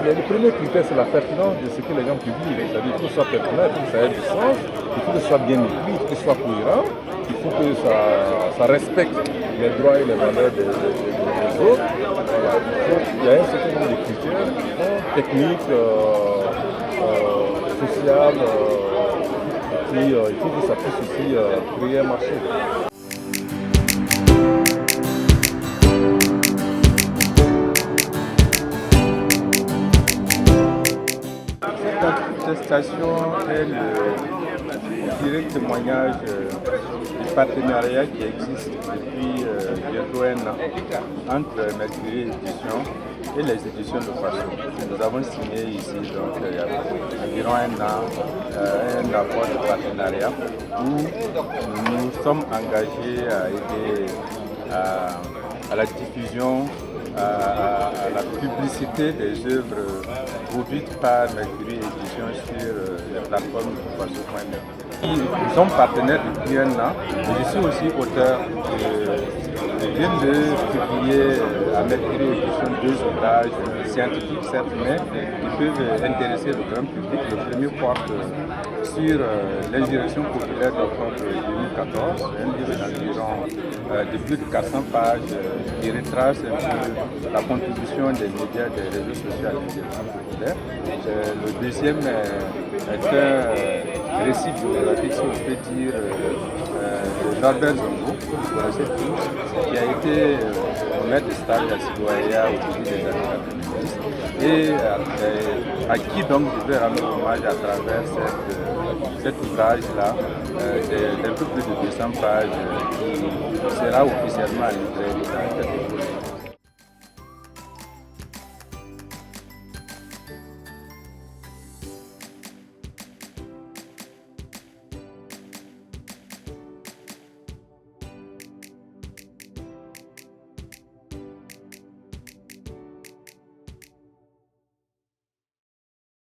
le premier critère, c'est la pertinence de ce que les gens publient. C'est-à-dire qu'il faut que ce soit pertinent, il faut que ça ait du sens, il faut que ce soit bien écrit, il faut que ce soit cohérent, il faut que ça respecte les droits et les valeurs des autres. Voilà. Il y a un certain nombre de critères techniques, sociales, et puis il faut que ça puisse aussi créer un marché. Cette station est le direct témoignage du partenariat qui existe depuis bientôt un an entre Mercury Éditions et les éditions de Faso. Nous avons signé ici donc, il y a environ un an un accord de partenariat où nous sommes engagés à aider à la diffusion, à la publicité des œuvres produites par Mercury Éditions sur les plateformes de Faso.net. Nous sommes partenaires depuis un an. Je suis aussi auteur. Je viens de publier à Mercury Éditions 2 ouvrages scientifiques, certes, mais qui peuvent intéresser le grand public. Le premier porte sur l'insurrection populaire d'octobre 2014, un livre d'environ de plus de 400 pages qui retrace un peu la contribution des médias, des réseaux sociaux à l'insurrection populaire. Le deuxième est un récit biographique, si on peut dire, de Norbert Zongo, que vous connaissez tous, qui a été maître de stage à Sigoya au début des années 90 et à qui donc je vais rendre hommage à travers cet ouvrage-là, d'un peu plus de 200 pages, qui sera officiellement livré dans quelques